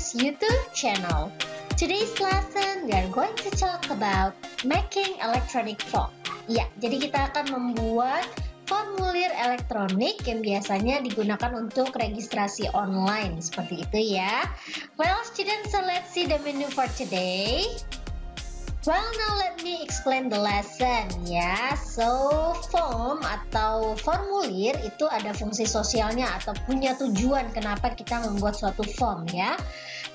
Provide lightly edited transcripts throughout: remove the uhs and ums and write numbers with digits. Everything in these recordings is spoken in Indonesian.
Learners YouTube channel. Today's lesson we are going to talk about making electronic form. Ya, jadi kita akan membuat formulir elektronik yang biasanya digunakan untuk registrasi online seperti itu ya. Well, students, so let's see the menu for today. Well, now let me explain the lesson ya. So, form atau formulir itu ada fungsi sosialnya atau punya tujuan kenapa kita membuat suatu form ya.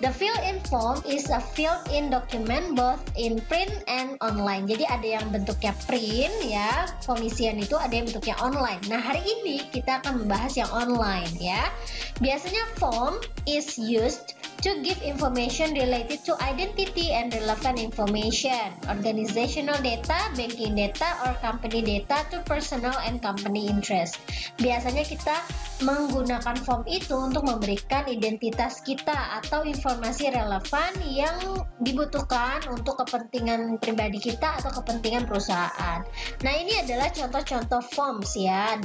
The fill-in form is a filled-in document both in print and online. Jadi ada yang bentuknya print ya, pengisian itu ada yang bentuknya online. Nah, hari ini kita akan membahas yang online ya. Biasanya form is used to give information related to identity and relevant information, organizational data, banking data, or company data to personal and company interest. Biasanya kita menggunakan form itu untuk memberikan identitas kita atau informasi relevan yang dibutuhkan untuk kepentingan pribadi kita atau kepentingan perusahaan. Nah, ini adalah contoh-contoh forms ya.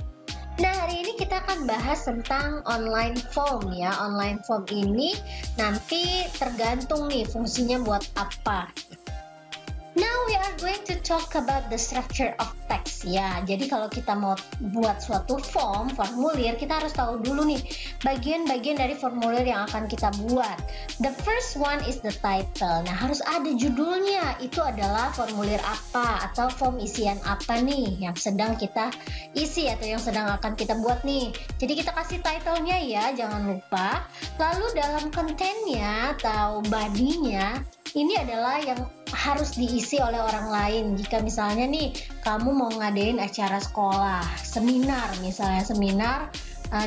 Nah, hari ini kita akan bahas tentang online form ya. Online form ini nanti tergantung nih fungsinya buat apa. Now we are going to talk about the structure of text ya. Jadi kalau kita mau buat suatu formulir, kita harus tahu dulu nih bagian-bagian dari formulir yang akan kita buat. The first one is the title. Nah, harus ada judulnya. Itu adalah formulir apa atau form isian apa nih yang sedang kita isi atau yang sedang akan kita buat nih. Jadi kita kasih title-nya ya, jangan lupa. Lalu dalam kontennya atau body-nya, ini adalah yang harus diisi oleh orang lain. Jika misalnya nih kamu mau ngadain acara sekolah, seminar misalnya, seminar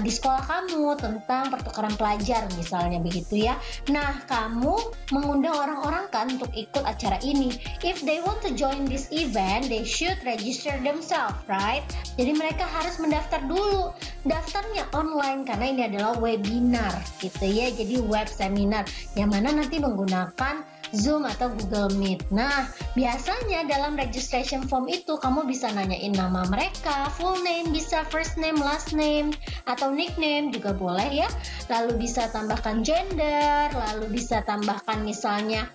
di sekolah kamu tentang pertukaran pelajar misalnya begitu ya. Nah, kamu mengundang orang-orang kan untuk ikut acara ini. If they want to join this event, they should register themselves, right? Jadi mereka harus mendaftar dulu. Daftarnya online karena ini adalah webinar gitu ya. Jadi web seminar yang mana nanti menggunakan Zoom atau Google Meet. Nah, biasanya dalam registration form itu kamu bisa nanyain nama mereka, full name, bisa first name, last name, atau nickname juga boleh ya. Lalu bisa tambahkan gender, lalu bisa tambahkan misalnya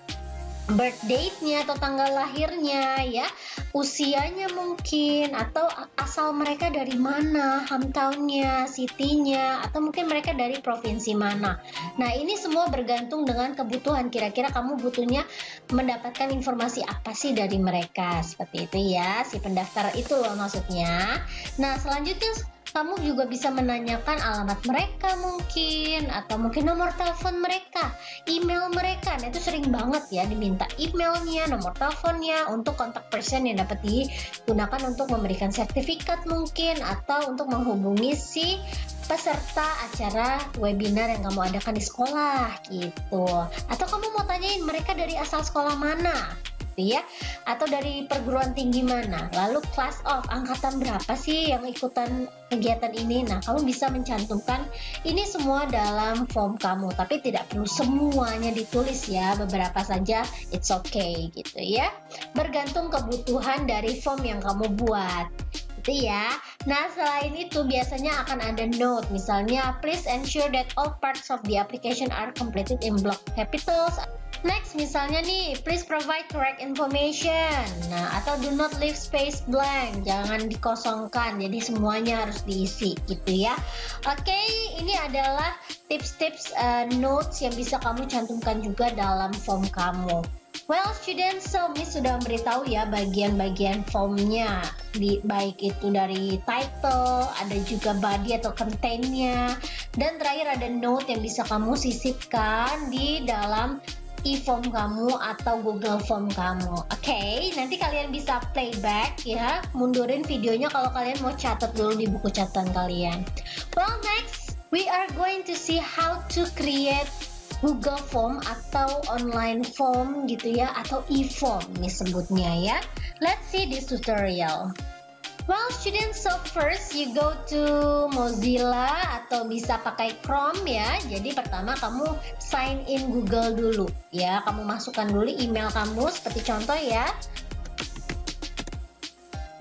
birth date-nya atau tanggal lahirnya ya, usianya mungkin, atau asal mereka dari mana, hometown-nya, city-nya, atau mungkin mereka dari provinsi mana. Nah, ini semua bergantung dengan kebutuhan. Kira-kira kamu butuhnya mendapatkan informasi apa sih dari mereka, seperti itu ya, si pendaftar itu loh maksudnya. Nah, selanjutnya kamu juga bisa menanyakan alamat mereka mungkin, atau mungkin nomor telepon mereka, email mereka. Nah, itu sering banget ya diminta emailnya, nomor teleponnya untuk kontak person yang dapat digunakan untuk memberikan sertifikat mungkin, atau untuk menghubungi si peserta acara webinar yang kamu adakan di sekolah gitu. Atau kamu mau tanyain mereka dari asal sekolah mana ya, atau dari perguruan tinggi mana, lalu class of angkatan berapa sih yang ikutan kegiatan ini. Nah, kamu bisa mencantumkan ini semua dalam form kamu, tapi tidak perlu semuanya ditulis ya, beberapa saja it's okay gitu ya, bergantung kebutuhan dari form yang kamu buat gitu ya. Nah, selain itu biasanya akan ada note, misalnya please ensure that all parts of the application are completed in block capitals. Next, misalnya nih, please provide correct information. Nah, atau do not leave space blank, jangan dikosongkan, jadi semuanya harus diisi gitu ya. Oke, ini adalah tips-tips notes yang bisa kamu cantumkan juga dalam form kamu. Well, students, so Miss sudah memberitahu ya bagian-bagian formnya, baik itu dari title, ada juga body atau content-nya, dan terakhir ada note yang bisa kamu sisipkan di dalam e-form kamu atau Google Form kamu. Oke, nanti kalian bisa playback ya, mundurin videonya kalau kalian mau catat dulu di buku catatan kalian. Well, next we are going to see how to create Google Form atau online form gitu ya, atau e-form nih sebutnya ya. Let's see this tutorial. Well, students, so first you go to Mozilla atau bisa pakai Chrome ya. Jadi pertama kamu sign in Google dulu ya. Kamu masukkan dulu email kamu seperti contoh ya.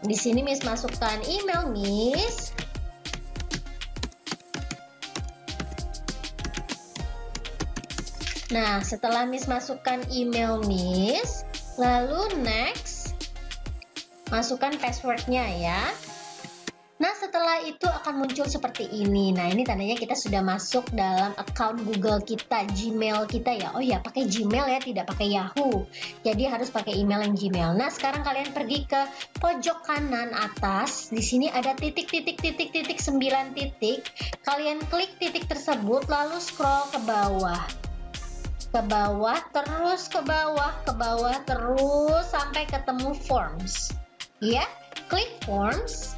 Di sini Miss masukkan email Miss. Nah, setelah Miss masukkan email Miss, lalu next, masukkan passwordnya ya. Nah, setelah itu akan muncul seperti ini. Nah, ini tandanya kita sudah masuk dalam account Google kita, Gmail kita ya. Oh ya, pakai Gmail ya, tidak pakai Yahoo. Jadi harus pakai email yang Gmail. Nah, sekarang kalian pergi ke pojok kanan atas. Di sini ada titik 9 titik. Kalian klik titik tersebut, lalu scroll ke bawah. Ke bawah, terus ke bawah, terus sampai ketemu forms. Ya, klik forms.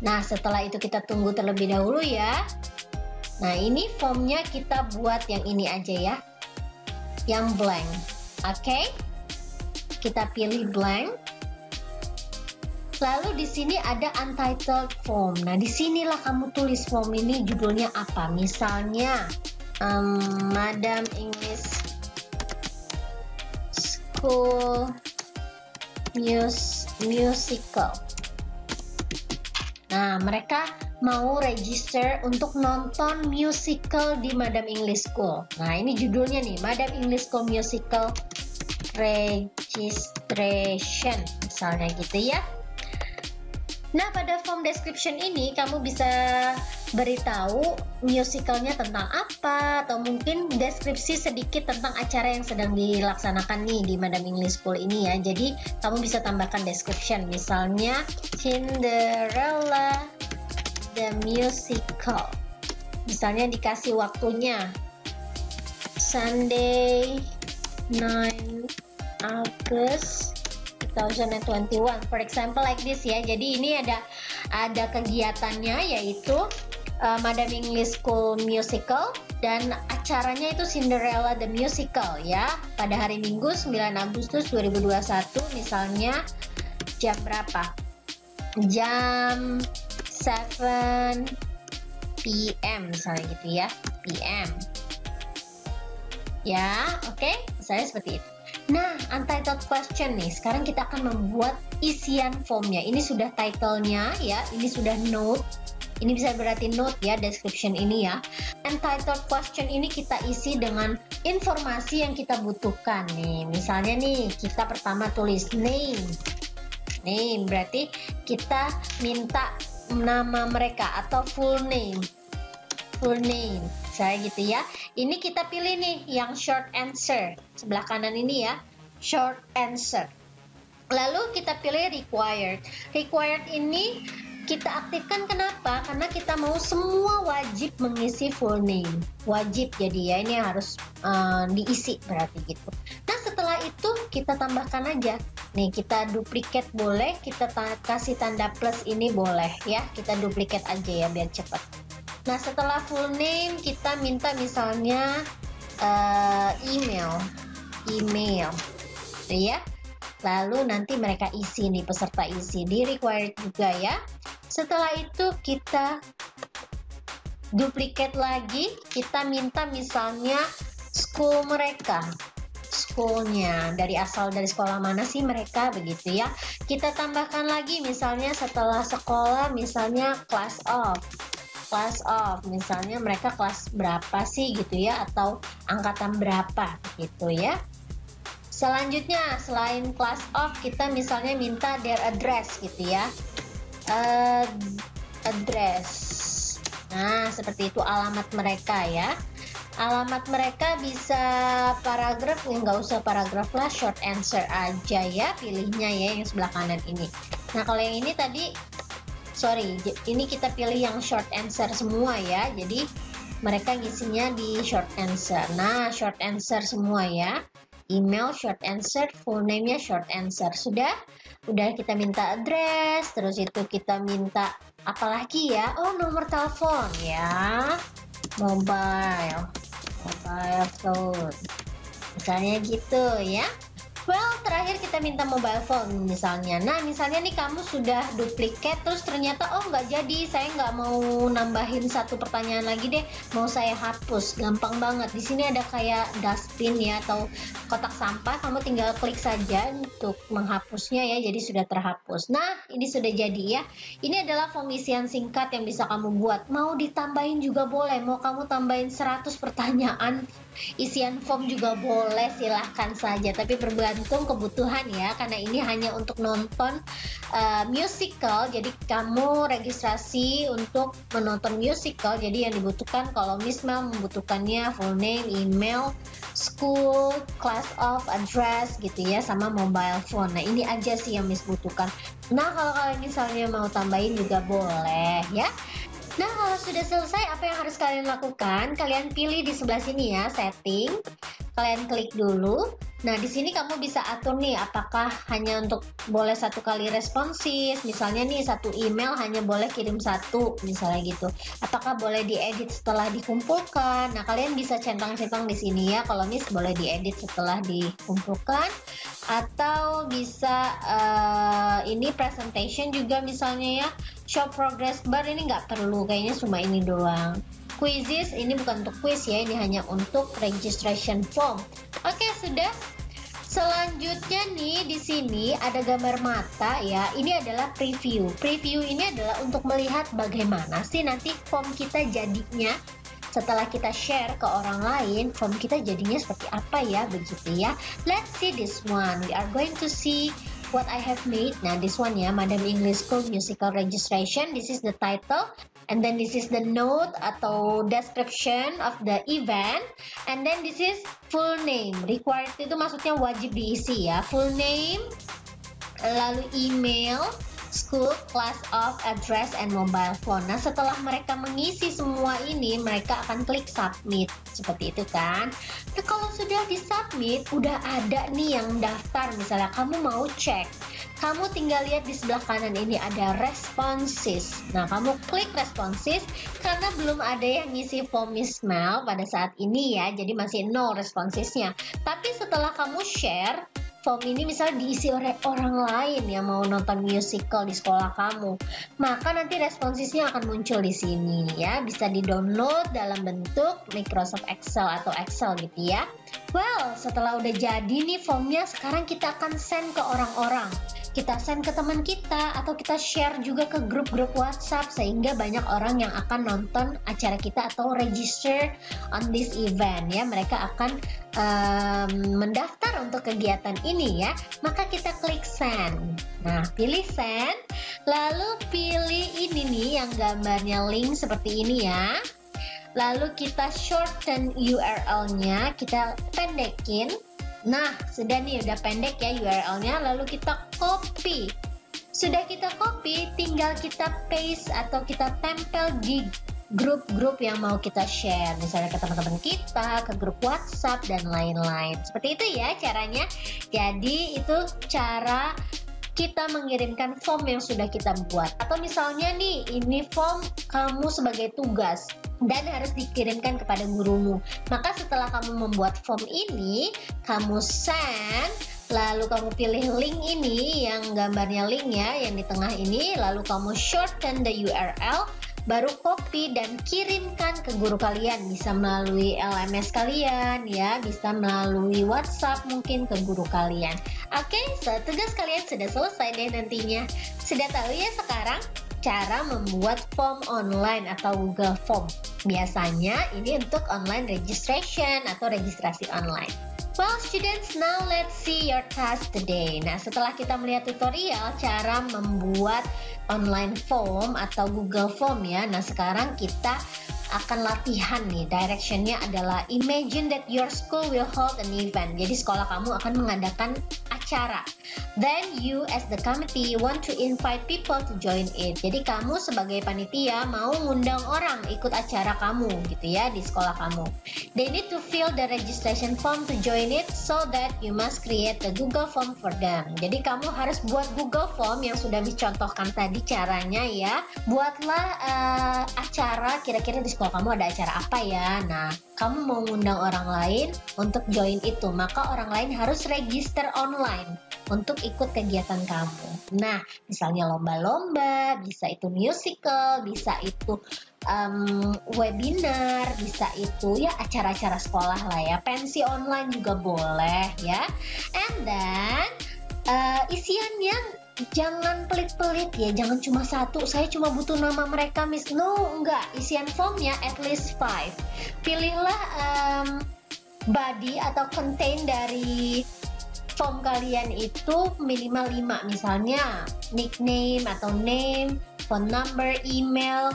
Nah, setelah itu kita tunggu terlebih dahulu ya. Nah, ini formnya kita buat yang ini aja ya. Yang blank. Oke? Kita pilih blank. Lalu di sini ada untitled form. Nah, disinilah kamu tulis form ini judulnya apa. Misalnya, Madam English School Musical. Nah, mereka mau register untuk nonton musical di Madam English School. Nah, ini judulnya nih, Madam English School Musical Registration, misalnya gitu ya. Nah, pada form description ini kamu bisa beritahu musicalnya tentang apa, atau mungkin deskripsi sedikit tentang acara yang sedang dilaksanakan nih di Madam English School ini ya. Jadi kamu bisa tambahkan description, misalnya Cinderella the Musical. Misalnya dikasih waktunya Sunday 9 August 2021, for example like this ya. Jadi ini ada kegiatannya, yaitu Madam English School Musical, dan acaranya itu Cinderella the Musical ya, pada hari Minggu 9 Agustus 2021, misalnya jam berapa? Jam 7 PM misalnya gitu ya, PM ya. Oke, misalnya seperti itu. Nah, untitled question nih. Sekarang kita akan membuat isian formnya. Ini sudah title-nya ya, ini sudah note. Ini bisa berarti note ya, description ini ya. Untitled question ini kita isi dengan informasi yang kita butuhkan nih. Misalnya nih, kita pertama tulis name. Name berarti kita minta nama mereka atau full name. Full name. Saya gitu ya. Ini kita pilih nih yang short answer. Sebelah kanan ini ya, short answer. Lalu kita pilih required. Required ini kita aktifkan, kenapa? Karena kita mau semua wajib mengisi full name. Wajib jadi ya, ini harus diisi berarti gitu. Nah, setelah itu kita tambahkan aja. Nih, kita duplicate boleh, kita kasih tanda plus ini boleh ya. Kita duplicate aja ya biar cepat. Nah, setelah full name kita minta misalnya email ya. Lalu nanti mereka isi nih, peserta isi di required juga ya. Setelah itu kita duplicate lagi, kita minta misalnya school mereka, schoolnya, dari sekolah mana sih mereka, begitu ya. Kita tambahkan lagi misalnya setelah sekolah, misalnya class of, misalnya mereka kelas berapa sih gitu ya, atau angkatan berapa gitu ya. Selanjutnya, selain class of, kita misalnya minta their address gitu ya. Address. Nah, seperti itu alamat mereka ya. Alamat mereka bisa paragraf, nggak usah paragraf lah, short answer aja ya, pilihnya ya yang sebelah kanan ini. Nah, kalau yang ini tadi, ini kita pilih yang short answer semua ya, jadi mereka ngisinya di short answer. Nah, short answer semua ya, email short answer, full name-nya short answer. Udah kita minta address, terus itu kita minta apalagi ya, nomor telepon ya, mobile phone misalnya gitu ya. Well, terakhir kita minta mobile phone misalnya. Nah, misalnya nih kamu sudah duplikat, terus ternyata oh nggak jadi, saya nggak mau nambahin satu pertanyaan lagi deh, mau saya hapus. Gampang banget. Di sini ada kayak dustbin ya atau kotak sampah, kamu tinggal klik saja untuk menghapusnya ya, jadi sudah terhapus. Nah, ini sudah jadi ya. Ini adalah form isian singkat yang bisa kamu buat. Mau ditambahin juga boleh, mau kamu tambahin 100 pertanyaan isian form juga boleh, silahkan saja, tapi bergantung kebutuhan ya, karena ini hanya untuk nonton musical, jadi kamu registrasi untuk menonton musical. Jadi yang dibutuhkan, kalau Miss Mel membutuhkannya full name, email, school, class of, address gitu ya, sama mobile phone. Nah, ini aja sih yang Miss butuhkan. Nah, kalau kalian misalnya mau tambahin juga boleh ya. Nah, kalau sudah selesai, apa yang harus kalian lakukan? Kalian pilih di sebelah sini ya, setting. Kalian klik dulu. Nah, di sini kamu bisa atur nih, apakah hanya untuk boleh satu kali responsif. Misalnya nih, satu email hanya boleh kirim satu, misalnya gitu. Apakah boleh diedit setelah dikumpulkan? Nah, kalian bisa centang-centang di sini ya. Kalau Miss boleh diedit setelah dikumpulkan. Atau bisa ini presentation juga misalnya ya. Show progress bar ini nggak perlu, kayaknya cuma ini doang. Quizzes ini bukan untuk quiz ya, ini hanya untuk registration form. Oke, sudah. Selanjutnya nih di sini ada gambar mata ya. Ini adalah preview. Preview ini adalah untuk melihat bagaimana sih nanti form kita jadinya. Setelah kita share ke orang lain, form kita jadinya seperti apa ya, begitu ya. Let's see this one. We are going to see what I have made. Nah, this one ya, Madam English School Musical Registration. This is the title. And then this is the note atau description of the event. And then this is full name. Required itu maksudnya wajib diisi ya. Full name, lalu email, school, class of, address, and mobile phone. Nah, setelah mereka mengisi semua ini, mereka akan klik submit. Seperti itu kan. Nah, kalau sudah di-submit, udah ada nih yang daftar. Misalnya kamu mau cek. Kamu tinggal lihat di sebelah kanan ini ada responses. Nah, kamu klik responses karena belum ada yang ngisi form Miss Mel pada saat ini ya. Jadi masih nol responsesnya. Tapi setelah kamu share, form ini misalnya diisi oleh orang lain yang mau nonton musical di sekolah kamu, maka nanti responsesnya akan muncul di sini ya. Bisa di-download dalam bentuk Microsoft Excel atau Excel gitu ya. Well, setelah udah jadi nih formnya, sekarang kita akan send ke orang-orang. Kita send ke teman kita atau kita share juga ke grup-grup WhatsApp sehingga banyak orang yang akan nonton acara kita atau register on this event ya. Mereka akan mendaftar untuk kegiatan ini ya. Maka kita klik send. Nah, pilih send, lalu pilih ini nih yang gambarnya link seperti ini ya. Lalu kita shorten URL-nya, kita pendekin. Nah, sudah nih, udah pendek ya URL-nya, lalu kita copy. Sudah kita copy, tinggal kita paste atau kita tempel di grup-grup yang mau kita share. Misalnya ke teman-teman kita, ke grup WhatsApp, dan lain-lain. Seperti itu ya caranya. Jadi, itu cara kita mengirimkan form yang sudah kita buat. Atau misalnya nih, ini form kamu sebagai tugas dan harus dikirimkan kepada gurumu. Maka setelah kamu membuat form ini, kamu send, lalu kamu pilih link ini yang gambarnya link ya, yang di tengah ini, lalu kamu shorten the URL, baru copy dan kirimkan ke guru kalian. Bisa melalui LMS kalian ya, bisa melalui WhatsApp mungkin ke guru kalian. Oke, tugas kalian sudah selesai deh nantinya. Sudah tahu ya sekarang cara membuat form online atau Google Form. Biasanya ini untuk online registration atau registrasi online. Well students, now let's see your task today. Nah, setelah kita melihat tutorial cara membuat online form atau Google Form ya. Nah, sekarang kita akan latihan nih. Directionnya adalah imagine that your school will hold an event. Jadi sekolah kamu akan mengadakan acara. Then you as the committee want to invite people to join it. Jadi kamu sebagai panitia mau ngundang orang ikut acara kamu gitu ya di sekolah kamu. They need to fill the registration form to join it, so that you must create the Google Form for them. Jadi kamu harus buat Google Form yang sudah dicontohkan tadi caranya ya. Buatlah acara, kira-kira di sekolah kamu ada acara apa ya. Nah, kamu mau ngundang orang lain untuk join itu, maka orang lain harus register online untuk ikut kegiatan kamu. Nah, misalnya lomba-lomba, bisa itu musical, bisa itu webinar, bisa itu ya acara-acara sekolah lah ya, pensi online juga boleh ya. And then isiannya jangan pelit-pelit ya, jangan cuma satu, saya cuma butuh nama mereka Miss. No, enggak, isian formnya at least 5. Pilihlah body atau contain dari form kalian itu minimal 5, misalnya nickname atau name, phone number, email,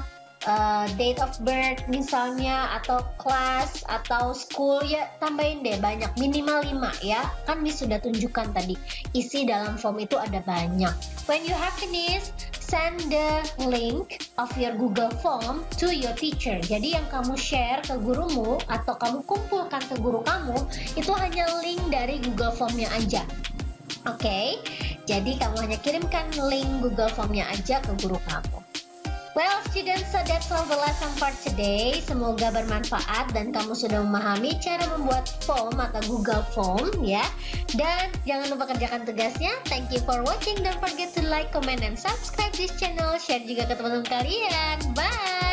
date of birth misalnya, atau class atau school, ya tambahin deh banyak, minimal 5 ya. Kan Miss sudah tunjukkan tadi isi dalam form itu ada banyak. When you have finished, send the link of your Google Form to your teacher. Jadi yang kamu share ke gurumu atau kamu kumpulkan ke guru kamu itu hanya link dari Google Formnya aja. Oke, jadi kamu hanya kirimkan link Google Formnya aja ke guru kamu. Well students, so that's all the lesson for today. Semoga bermanfaat dan kamu sudah memahami cara membuat form atau Google Form ya. Dan jangan lupa kerjakan tugasnya. Thank you for watching. Don't forget to like, comment, and subscribe this channel. Share juga ke teman-teman kalian. Bye!